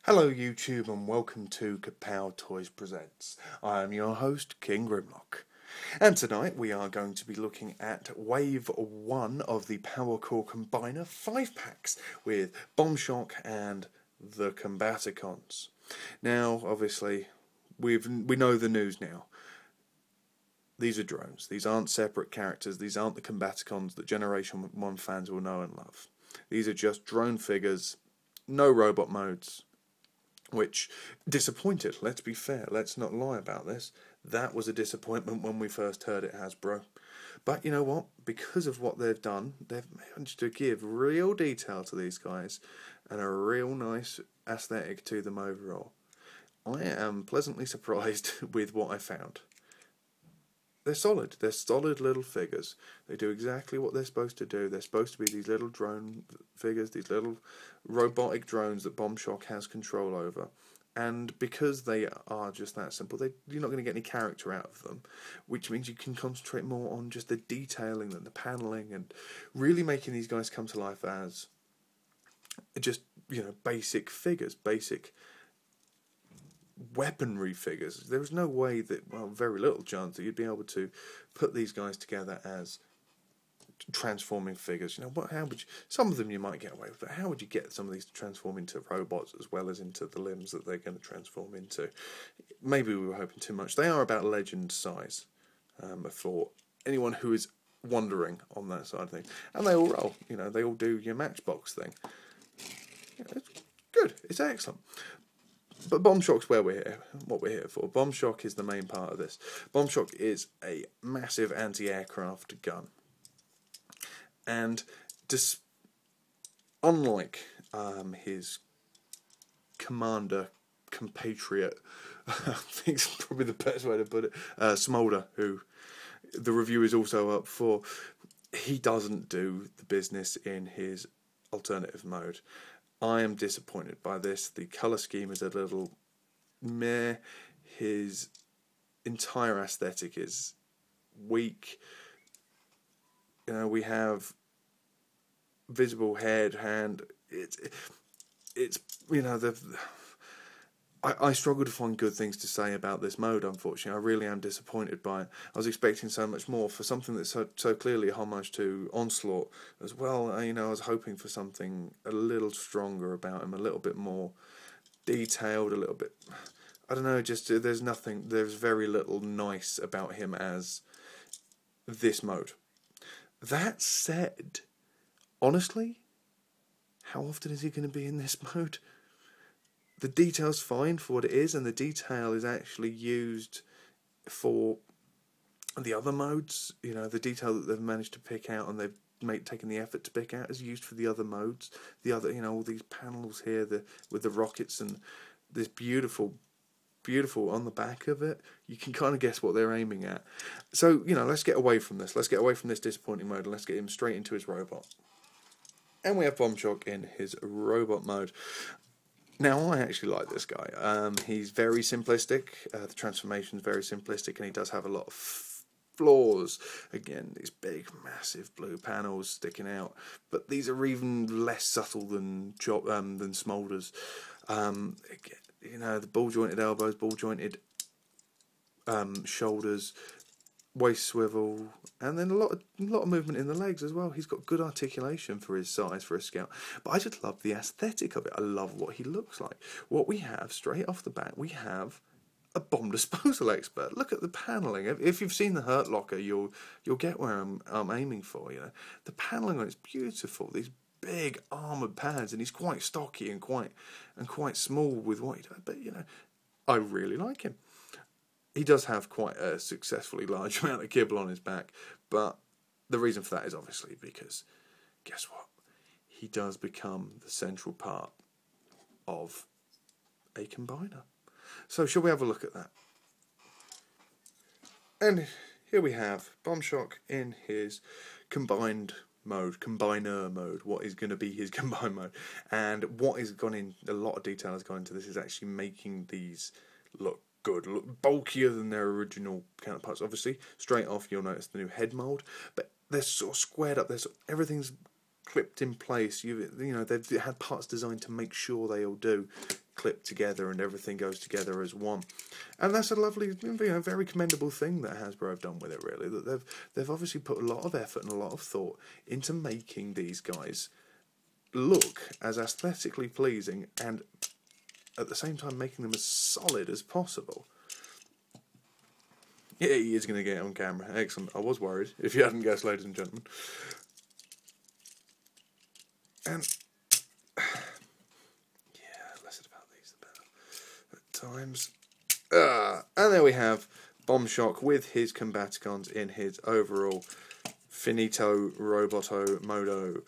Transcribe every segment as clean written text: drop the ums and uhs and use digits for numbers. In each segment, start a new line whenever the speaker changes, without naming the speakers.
Hello YouTube and welcome to Kapow Toys Presents. I am your host, King Grimlock. And tonight we are going to be looking at Wave 1 of the Powercore Combiner 5-packs with Bombshock and the Combaticons. Now, obviously, we know the news now. These are drones. These aren't separate characters. These aren't the Combaticons that Generation 1 fans will know and love. These are just drone figures, no robot modes. Which disappointed, let's be fair, let's not lie about this. That was a disappointment when we first heard it, Hasbro. But you know what? Because of what they've done, they've managed to give real detail to these guys and a real nice aesthetic to them overall. I am pleasantly surprised with what I found. They're solid. They're solid little figures. They do exactly what they're supposed to do. They're supposed to be these little drone figures, these little robotic drones that Bombshock has control over. And because they are just that simple, you're not going to get any character out of them, which means you can concentrate more on just the detailing and the paneling and really making these guys come to life as just, basic figures, basic weaponry figures. There was no way that, very little chance that you'd be able to put these guys together as transforming figures. How would you, some of them you might get away with, but how would you get some of these to transform into robots as well as into the limbs that they're going to transform into? Maybe we were hoping too much. They are about legend size, for anyone who is wondering on that side of things. And they all roll, they all do your Matchbox thing. It's good, it's excellent. But Bombshock's what we're here for. Bombshock is the main part of this. Bombshock is a massive anti-aircraft gun. And unlike his commander compatriot, I think it's probably the best way to put it, Smolder, who the review is also up for, he doesn't do the business in his alternative mode. I am disappointed by this. The colour scheme is a little meh. His entire aesthetic is weak. We have visible head, hand. I struggle to find good things to say about this mode, unfortunately. I really am disappointed by it. I was expecting so much more for something that's so clearly a homage to Onslaught as well. I was hoping for something a little stronger about him, a little bit more detailed, a little bit... I don't know, just there's very little nice about him as this mode. That said, honestly, how often is he going to be in this mode? The detail's fine for what it is, and the detail is actually used for the other modes. The detail that they've managed to pick out and they've taken the effort to pick out is used for the other modes. The other, all these panels here, with the rockets and this beautiful on the back of it. You can kind of guess what they're aiming at. So, let's get away from this. Let's get away from this disappointing mode and let's get him straight into his robot. And we have Bombshock in his robot mode. Now, I actually like this guy. He's very simplistic. The transformation's very simplistic, and he does have a lot of flaws. Again, these big, massive blue panels sticking out, but these are even less subtle than Smolder's. The ball-jointed elbows, ball-jointed shoulders, waist swivel, and then a lot of movement in the legs as well. He's got good articulation for his size, for a scout. But I just love the aesthetic of it. I love what he looks like. What we have straight off the bat, we have a bomb disposal expert. Look at the paneling. If you've seen the Hurt Locker, you'll get where I'm aiming for. The paneling on it's beautiful. These big armored pads, and he's quite stocky and quite small with what he does. But I really like him. He does have quite a successfully large amount of kibble on his back, but the reason for that is obviously because, guess what? He does become the central part of a combiner. So shall we have a look at that? And here we have Bombshock in his combiner mode, what is going to be his combine mode. And what has gone in, a lot of detail has gone into this, is actually making these look good, look bulkier than their original counterparts. Obviously, straight off you'll notice the new head mould, but they're sort of squared up. Everything's clipped in place. They've had parts designed to make sure they all do clip together and everything goes together as one. And that's a lovely, very commendable thing that Hasbro have done with it, really. That they've obviously put a lot of effort and a lot of thought into making these guys look as aesthetically pleasing and at the same time making them as solid as possible. Yeah, he is going to get it on camera. Excellent. I was worried, if you hadn't guessed, ladies and gentlemen. And yeah, less about these the better at times. And there we have Bombshock with his Combaticons in his overall Finito Roboto Modo.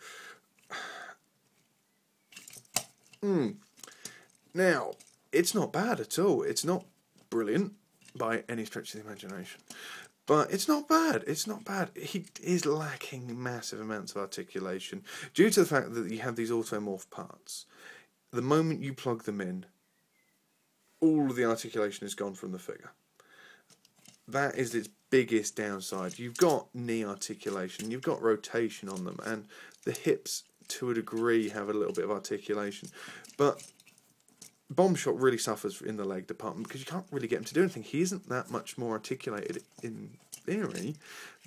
Now, it's not bad at all. It's not brilliant by any stretch of the imagination. But it's not bad. It's not bad. He is lacking massive amounts of articulation due to the fact that you have these automorph parts. The moment you plug them in, all of the articulation is gone from the figure. That is its biggest downside. You've got knee articulation, you've got rotation on them, and the hips, to a degree, have a little bit of articulation. But Bombshot really suffers in the leg department because you can't really get him to do anything. He isn't that much more articulated, in theory,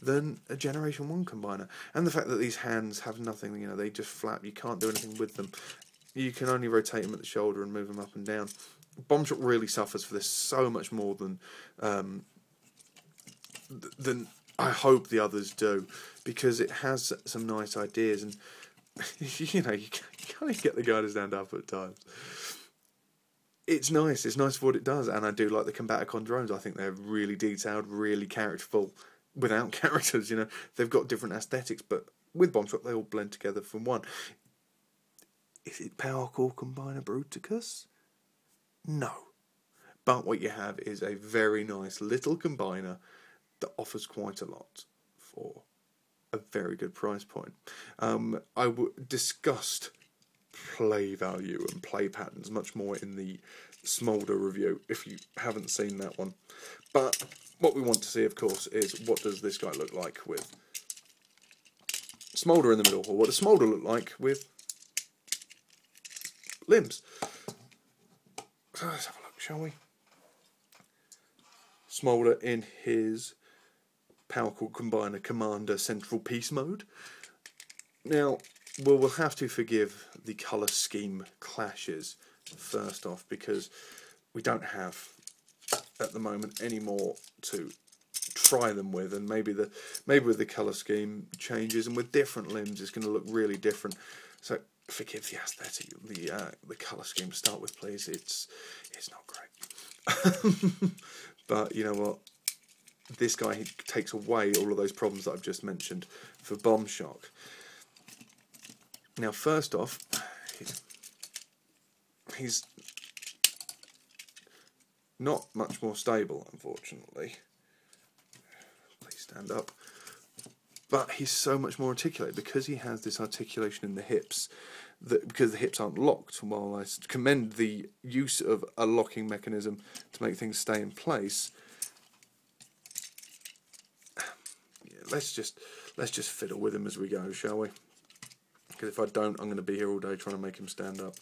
than a Generation 1 combiner. And the fact that these hands have nothing, you know, they just flap, you can't do anything with them. You can only rotate them at the shoulder and move them up and down. Bombshot really suffers for this so much more than I hope the others do, because it has some nice ideas, and you know, you kind of get the guy to stand up at times. It's nice for what it does, and I do like the Combaticon drones. I think they're really detailed, really characterful, without characters, you know. They've got different aesthetics, but with Bombshot they all blend together from one. Is it Powercore Combiner Bruticus? No. But what you have is a very nice little combiner that offers quite a lot for a very good price point. I discussed play value and play patterns much more in the Smolder review, if you haven't seen that one. But what we want to see, of course, is what does this guy look like with Smolder in the middle, or what does Smolder look like with limbs. So let's have a look, shall we? Smolder in his Powercore Combiner Commander Central Peace mode. Now, we'll have to forgive the colour scheme clashes first off, because we don't have at the moment any more to try them with, and maybe with the colour scheme changes and with different limbs it's going to look really different. So forgive the aesthetic, the colour scheme to start with, please. It's not great. But you know what? This guy takes away all of those problems that I've just mentioned for Bombshock. Now, first off, he's not much more stable, unfortunately. Please stand up. But he's so much more articulated because he has this articulation in the hips. Because the hips aren't locked. While I commend the use of a locking mechanism to make things stay in place, let's just fiddle with him as we go, shall we? Because if I don't, I'm going to be here all day trying to make him stand up.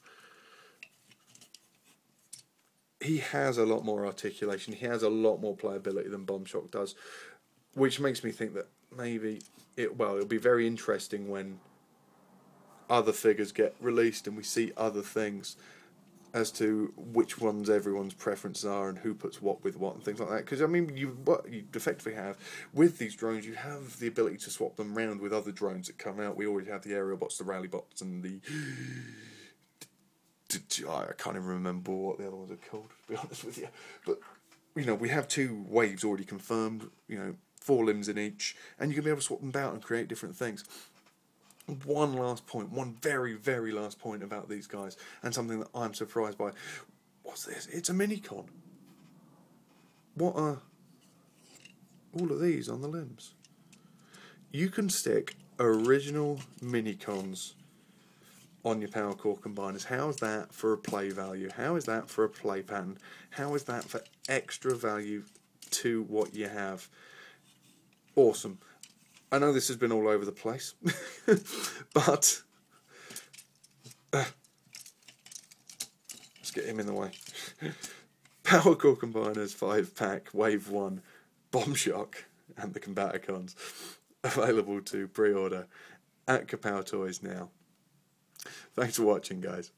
He has a lot more articulation. He has a lot more playability than Bombshock does, which makes me think that maybe it'll be very interesting when other figures get released and we see other things as to which ones everyone's preferences are and who puts what with what and things like that. Because I mean, what you effectively have with these drones, you have the ability to swap them around with other drones that come out. We already have the aerial bots, the rally bots, and the I can't even remember what the other ones are called, to be honest with you. But you know, we have 2 waves already confirmed. You know, 4 limbs in each, and you can be able to swap them about and create different things. One last point, one very, very last point about these guys, and something that I'm surprised by. What's this? It's a Minicon. What are all of these on the limbs? You can stick original Minicons on your Powercore Combiners. How is that for a play value? How is that for a play pattern? How is that for extra value to what you have? Awesome. I know this has been all over the place, but let's get him in the way. Powercore Combiners 5-pack, Wave 1, Bombshock and the Combaticons. Available to pre-order at Kapow Toys now. Thanks for watching, guys.